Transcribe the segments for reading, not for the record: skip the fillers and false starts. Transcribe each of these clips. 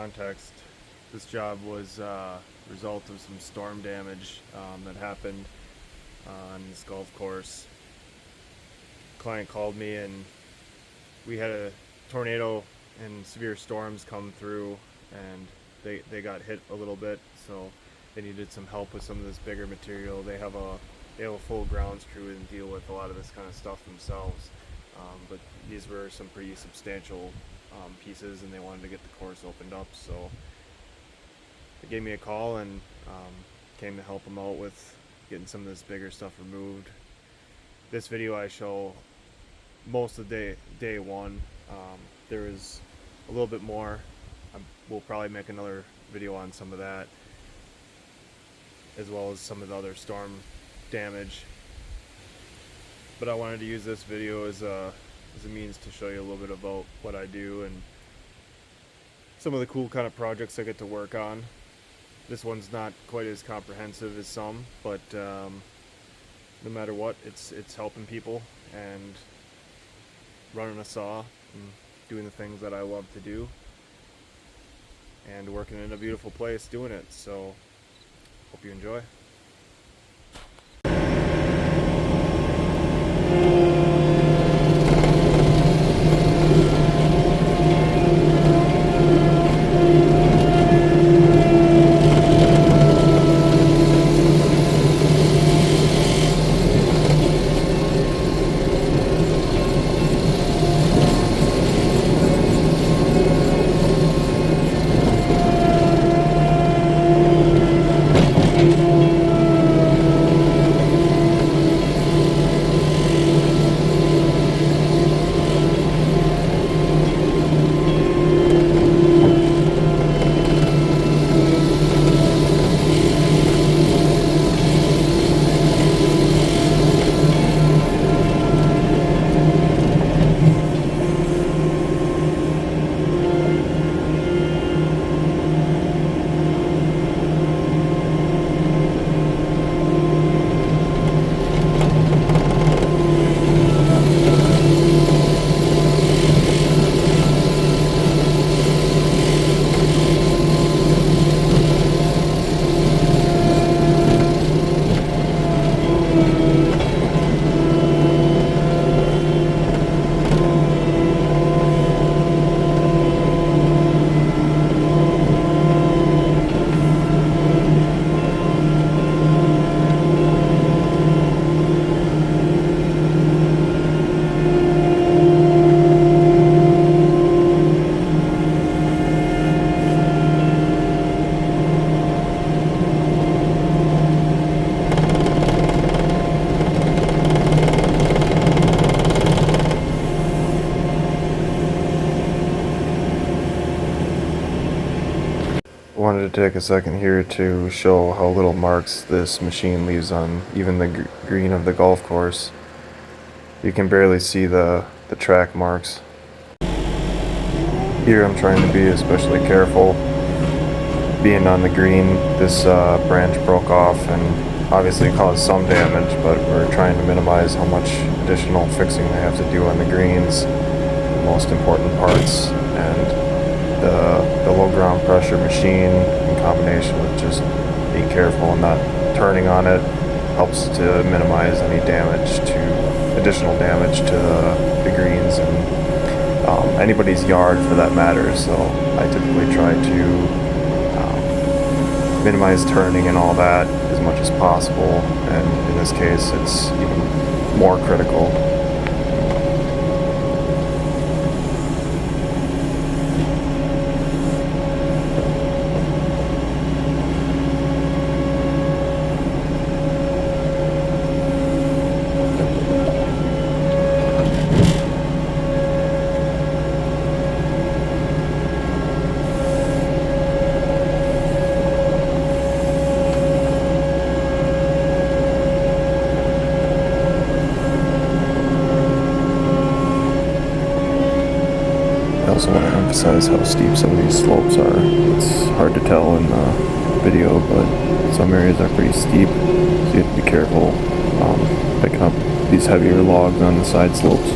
context, this job was a result of some storm damage that happened on this golf course. Client called me and we had a tornado and severe storms come through, and they got hit a little bit, so they needed some help with some of this bigger material. They have a full grounds crew and deal with a lot of this kind of stuff themselves, but these were some pretty substantial pieces, and they wanted to get the course opened up, so they gave me a call and came to help them out with getting some of this bigger stuff removed. This video I show most of day one. There is a little bit more. We'll probably make another video on some of that, as well as some of the other storm damage. But I wanted to use this video as a means to show you a little bit about what I do and some of the cool kind of projects I get to work on. This one's not quite as comprehensive as some, but no matter what, it's helping people and running a saw and doing the things that I love to do and working in a beautiful place doing it. So hope you enjoy. Wanted to take a second here to show how little marks this machine leaves on even the green of the golf course. You can barely see the track marks. Here I'm trying to be especially careful. Being on the green, this branch broke off and obviously caused some damage, but we're trying to minimize how much additional fixing they have to do on the greens, the most important parts, and the low ground pressure machine in combination with just being careful and not turning on it helps to minimize any additional damage to the greens and anybody's yard for that matter. So I typically try to minimize turning and all that as much as possible, and in this case it's even more critical. I also want to emphasize how steep some of these slopes are. It's hard to tell in the video, but some areas are pretty steep, so you have to be careful picking up these heavier logs on the side slopes.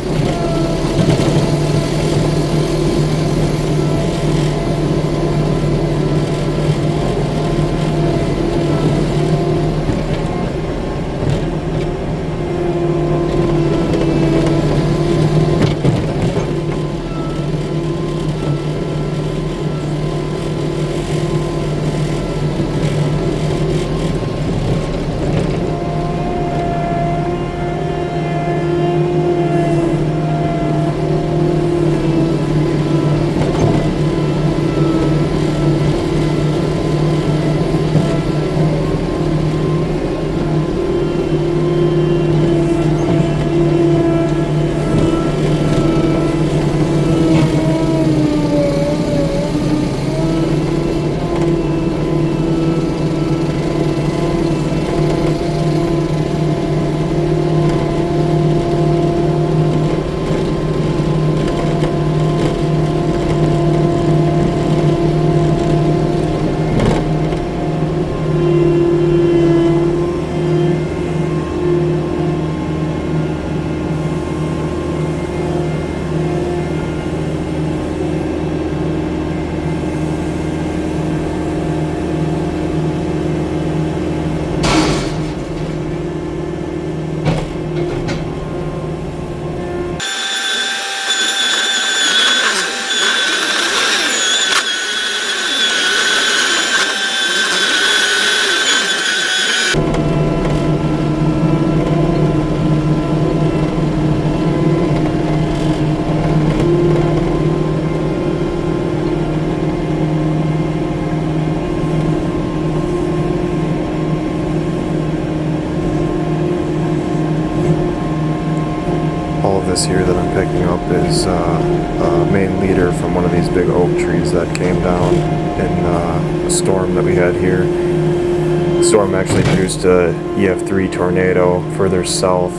All of this here that I'm picking up is a main leader from one of these big oak trees that came down in a storm that we had here. The storm actually produced a EF3 tornado further south.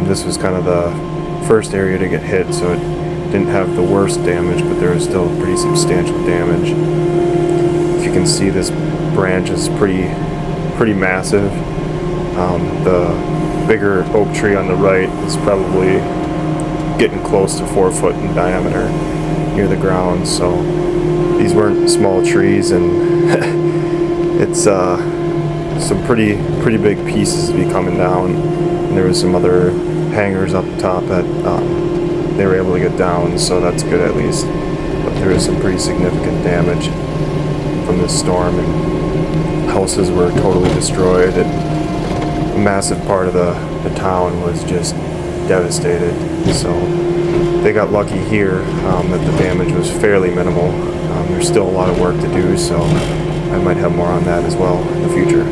This was kind of the first area to get hit, so it didn't have the worst damage, but there was still pretty substantial damage. If you can see, this branch is pretty massive. The bigger oak tree on the right is probably getting close to 4 foot in diameter near the ground, so these weren't small trees, and it's some pretty big pieces to be coming down. And there was some other hangers up top that they were able to get down, so that's good at least. But there was some pretty significant damage from this storm, and houses were totally destroyed. A massive part of the town was just devastated, so they got lucky here that the damage was fairly minimal. There's still a lot of work to do, so I might have more on that as well in the future.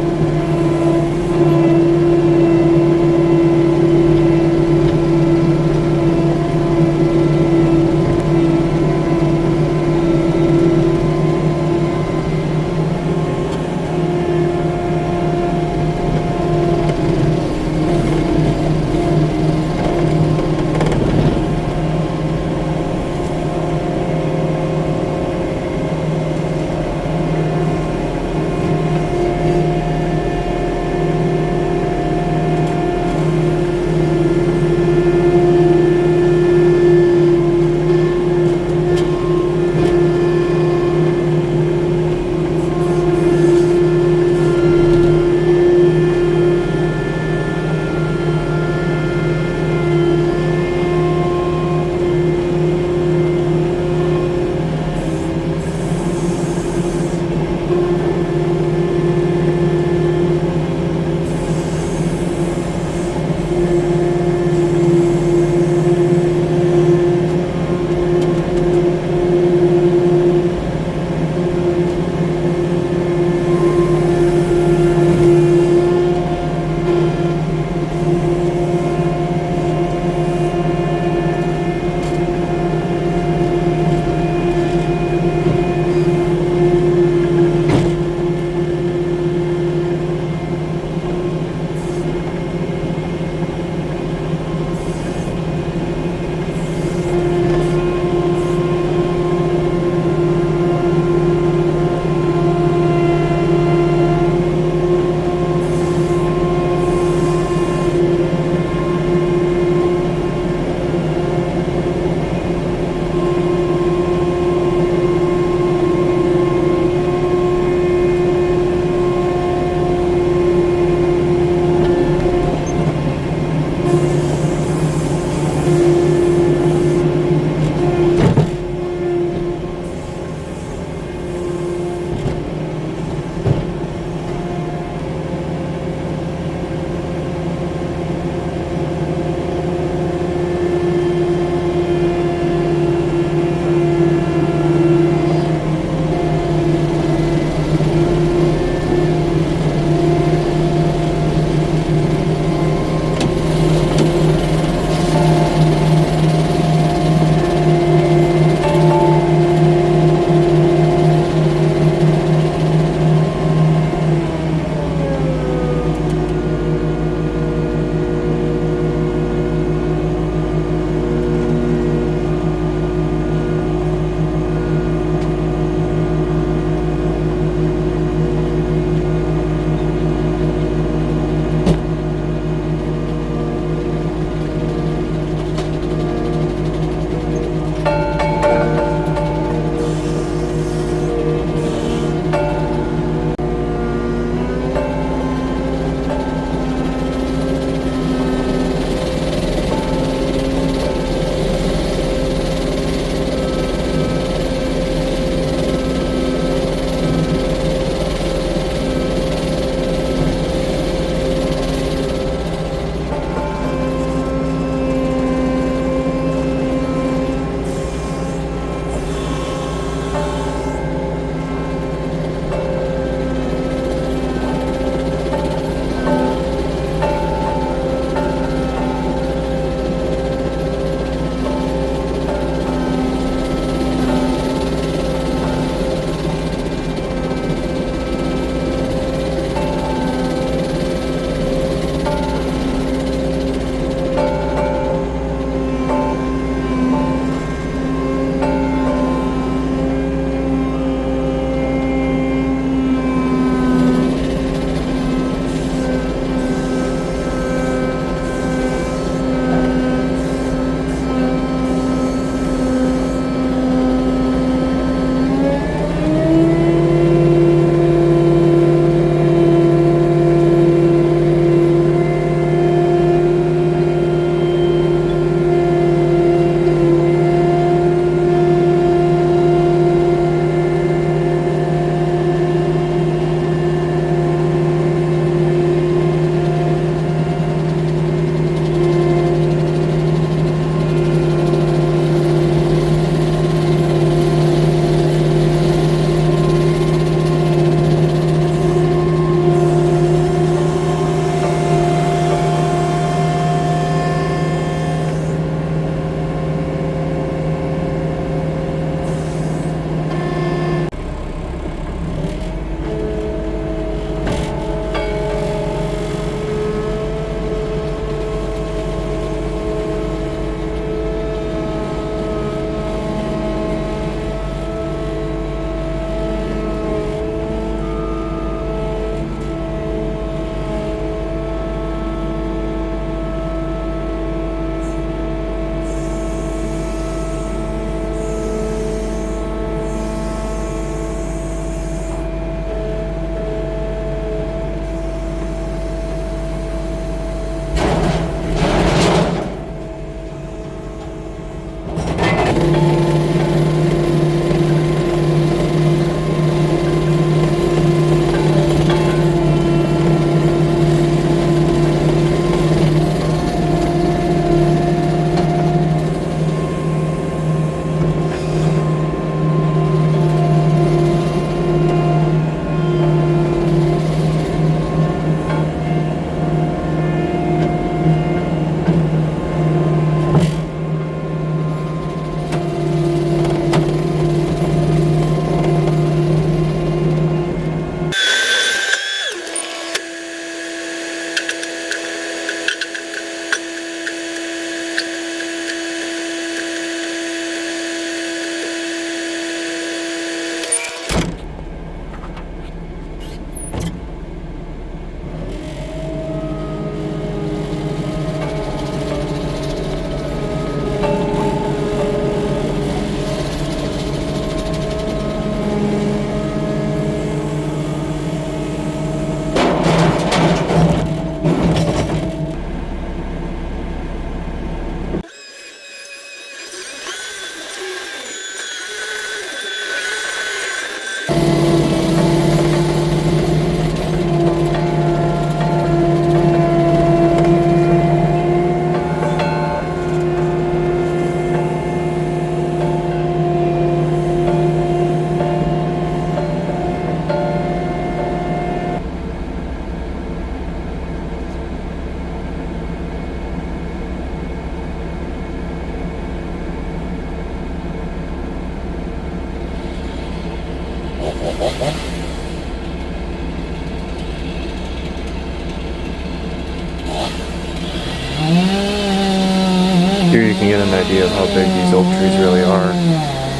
can get an idea of how big these oak trees really are.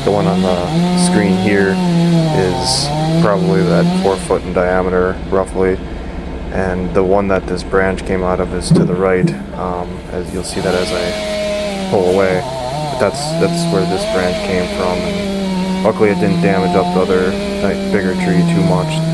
The one on the screen here is probably that 4 foot in diameter, roughly. And the one that this branch came out of is to the right, as you'll see that as I pull away. But that's where this branch came from. And luckily it didn't damage up the other bigger tree too much.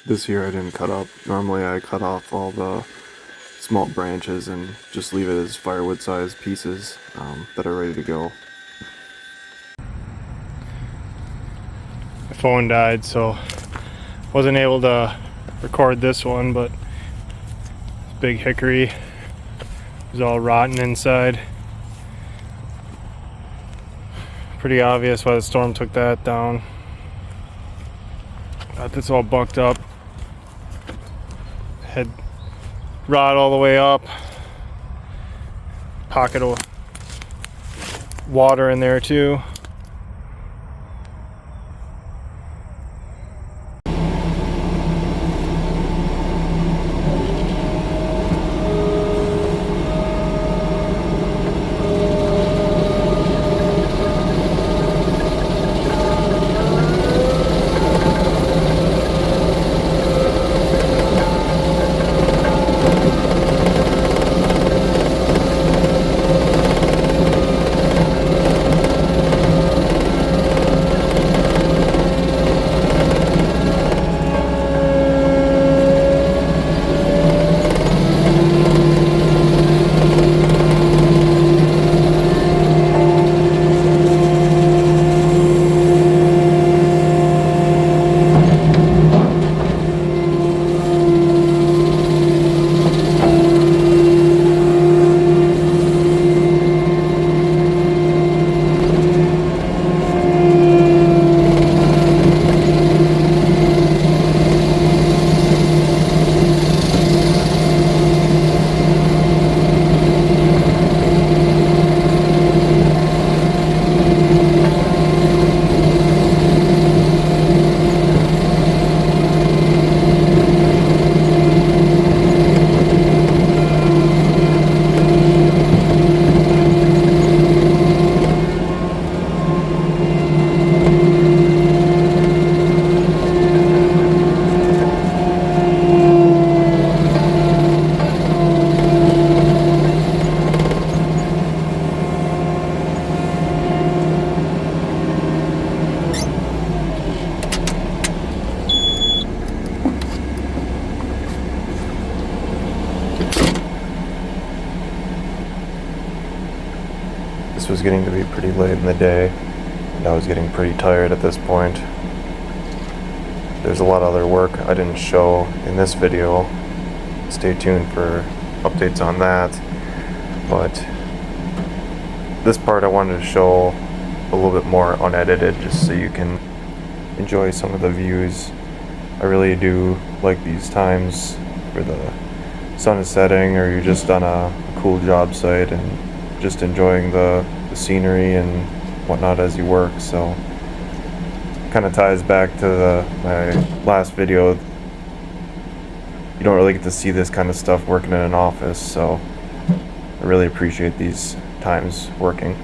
This year I didn't cut up. Normally I cut off all the small branches and just leave it as firewood sized pieces that are ready to go. My phone died, so wasn't able to record this one, but this big hickory was all rotten inside. Pretty obvious why the storm took that down. Got this all bucked up. Had rot all the way up. Pocket of water in there too. This was getting to be pretty late in the day, and I was getting pretty tired at this point. There's a lot of other work I didn't show in this video. Stay tuned for updates on that. But this part I wanted to show a little bit more unedited, just so you can enjoy some of the views. I really do like these times where the sun is setting, or you're just on a cool job site and just enjoying the scenery and whatnot as you work. So kind of ties back to my last video. You don't really get to see this kind of stuff working in an office, so I really appreciate these times working.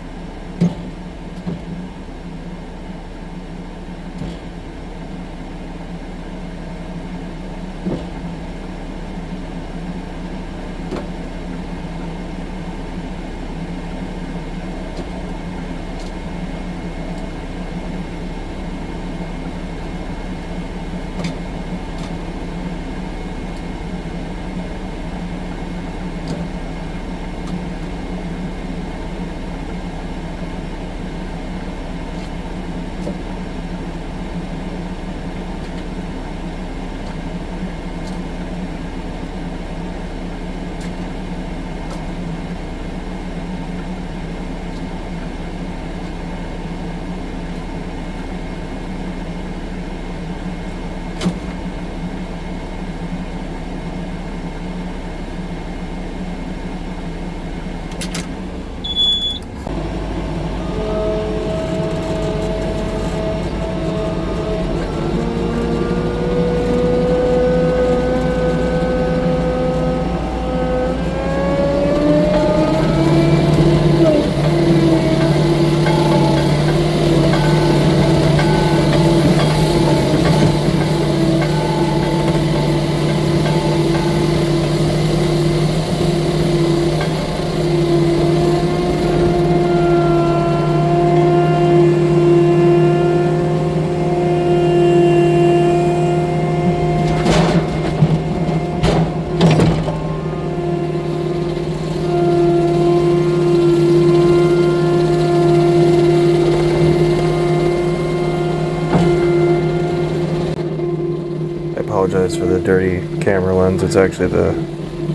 apologize for the dirty camera lens. It's actually the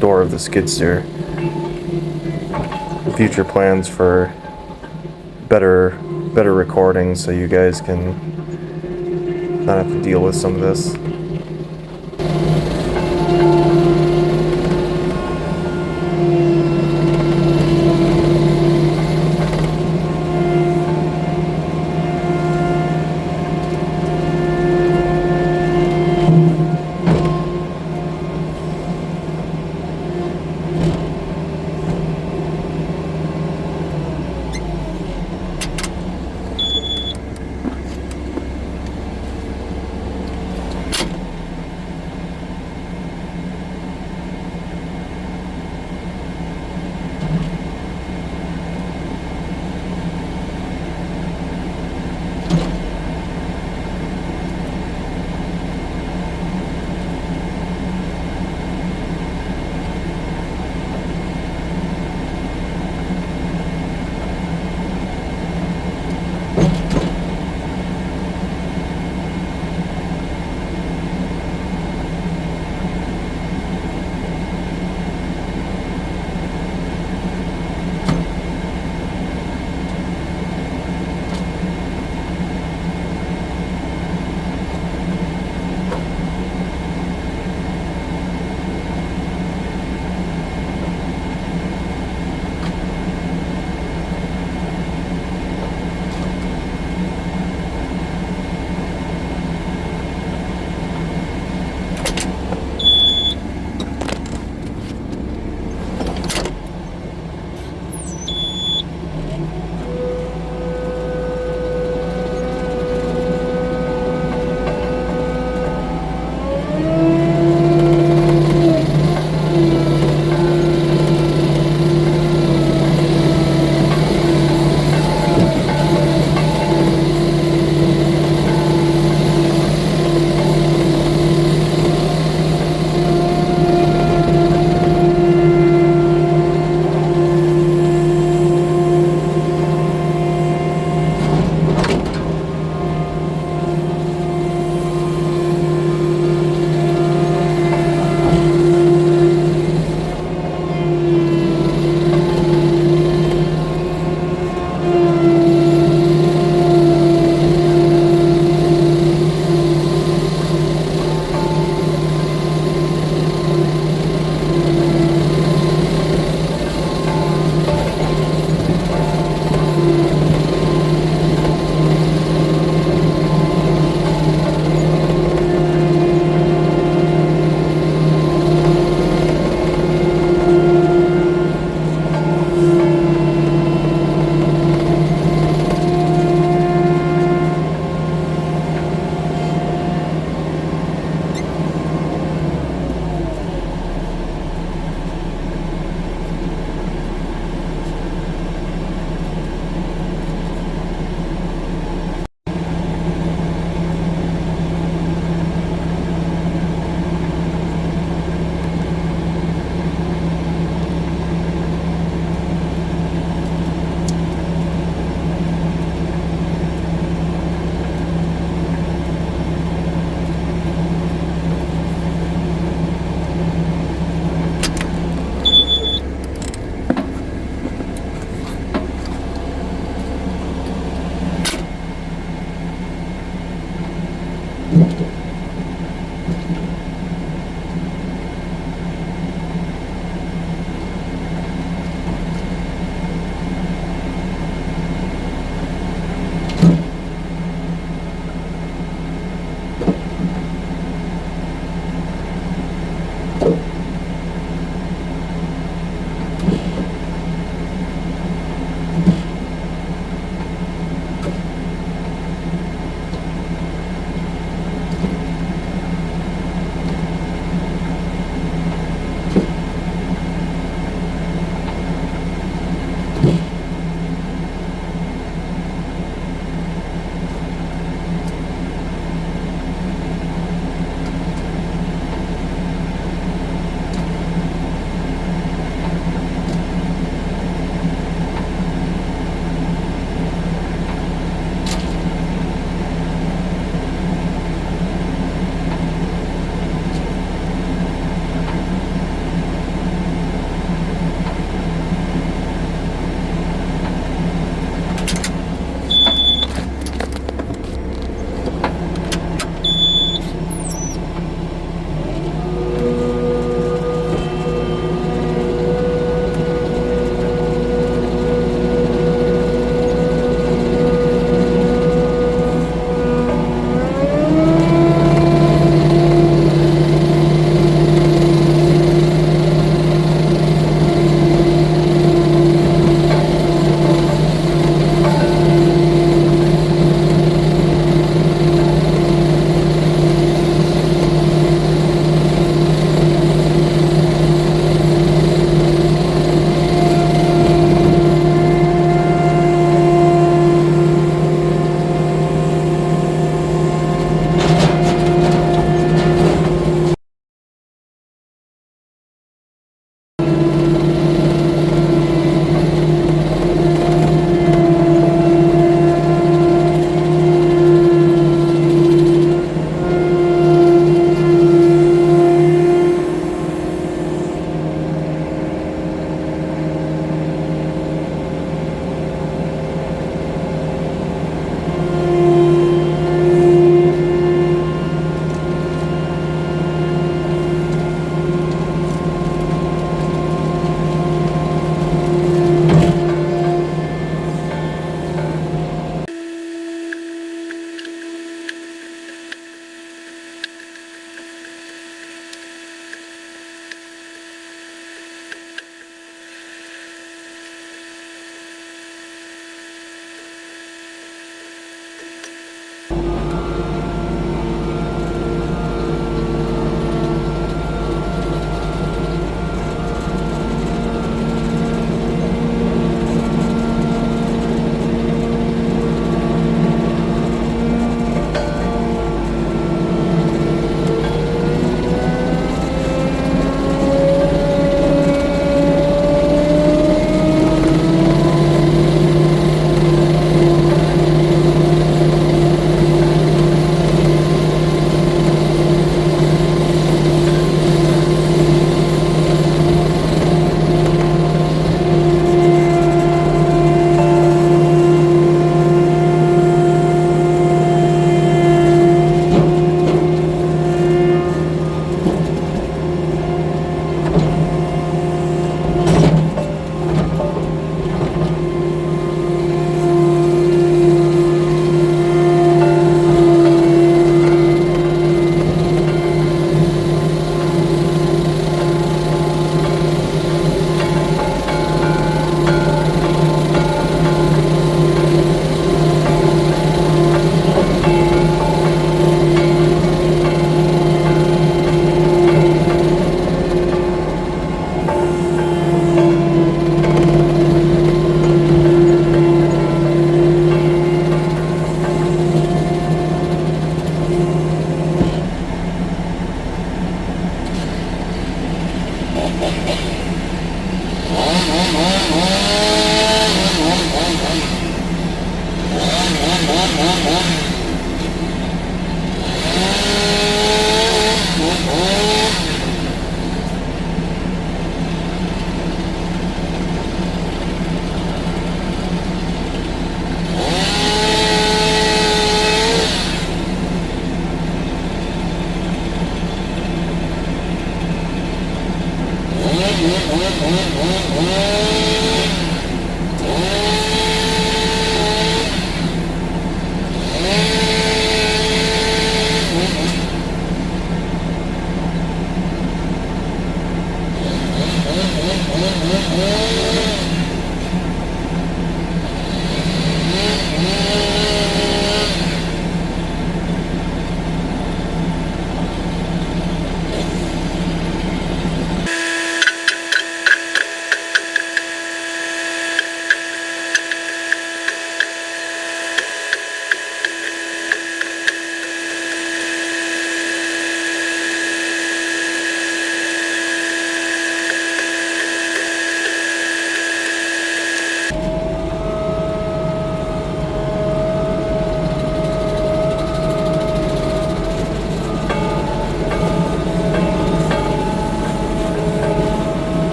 door of the skid steer. Future plans for better recording so you guys can not have to deal with some of this.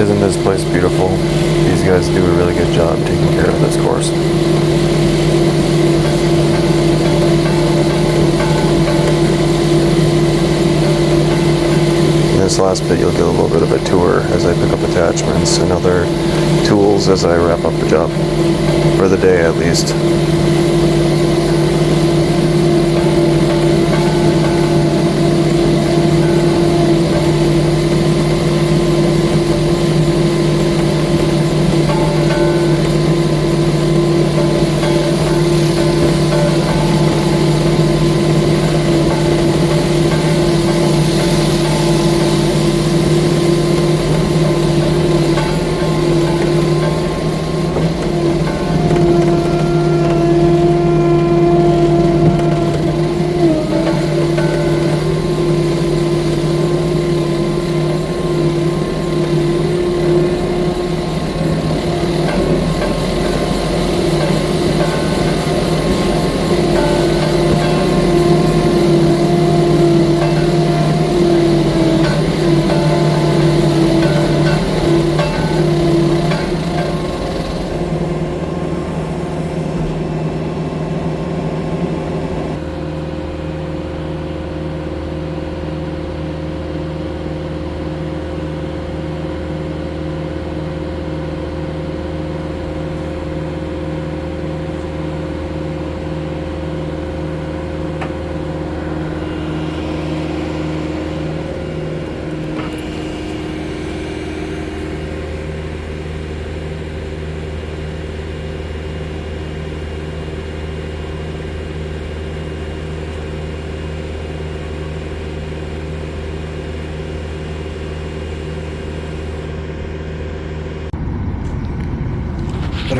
Isn't this place beautiful? These guys do a really good job taking care of this course. In this last bit, you'll get a little bit of a tour as I pick up attachments and other tools as I wrap up the job. For the day, at least.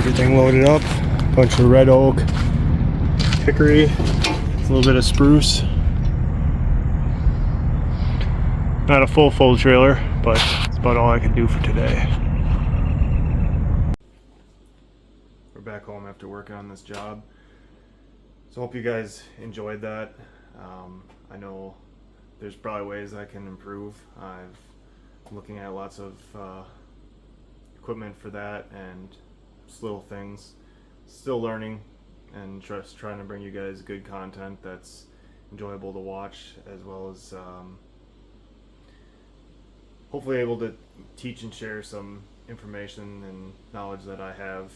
everything loaded up. Bunch of red oak, hickory, a little bit of spruce. Not a full trailer, but it's about all I can do for today. We're back home after working on this job. So hope you guys enjoyed that. I know there's probably ways I can improve. I'm looking at lots of equipment for that and just little things. Still learning and just trying to bring you guys good content that's enjoyable to watch, as well as hopefully able to teach and share some information and knowledge that I have.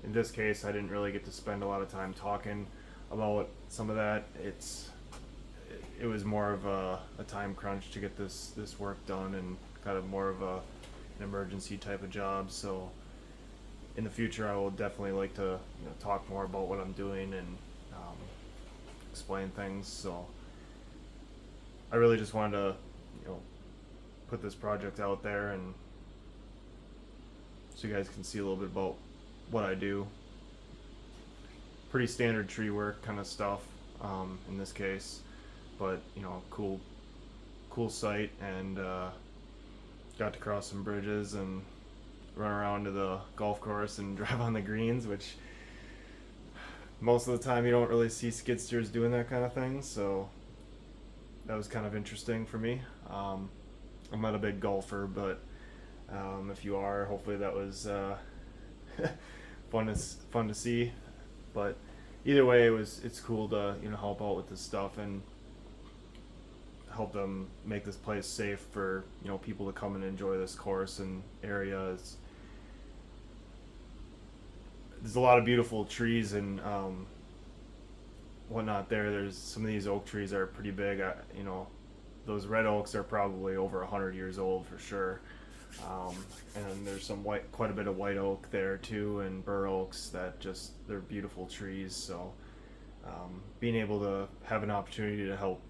In this case, I didn't really get to spend a lot of time talking about some of that. It was more of a time crunch to get this work done, and kind of more of an emergency type of job. So in the future, I will definitely like to talk more about what I'm doing and explain things. So I really just wanted to put this project out there, and so you guys can see a little bit about what I do. Pretty standard tree work kind of stuff in this case, but cool site, and got to cross some bridges and run around to the golf course and drive on the greens, which most of the time you don't really see skidsteers doing that kind of thing, so that was kind of interesting for me. I'm not a big golfer, but if you are, hopefully that was fun to see. But either way, it's cool to help out with this stuff and help them make this place safe for people to come and enjoy this course and area. There's a lot of beautiful trees and whatnot there. There's some of these oak trees are pretty big. Those red oaks are probably over 100 years old for sure. And there's quite a bit of white oak there too, and bur oaks they're beautiful trees. So being able to have an opportunity to help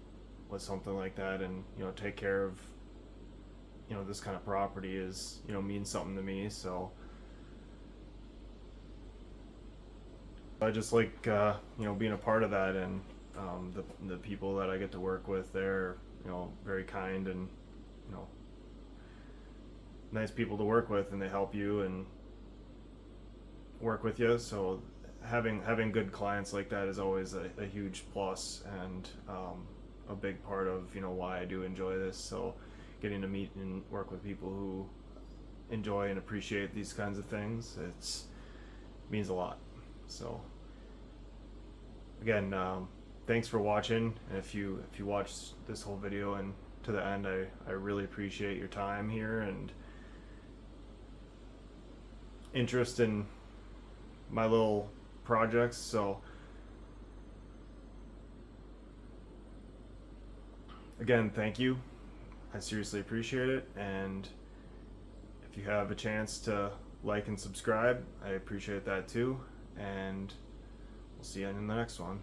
with something like that and take care of this kind of property is means something to me. So I just like being a part of that, and the people that I get to work with, they're very kind and nice people to work with, and they help you and work with you. So having good clients like that is always a huge plus, and a big part of why I do enjoy this. So getting to meet and work with people who enjoy and appreciate these kinds of things, it means a lot. So again, thanks for watching, and if you watched this whole video and to the end, I really appreciate your time here and interest in my little projects. So again, thank you. I seriously appreciate it, and if you have a chance to like and subscribe, I appreciate that too, and we'll see you in the next one.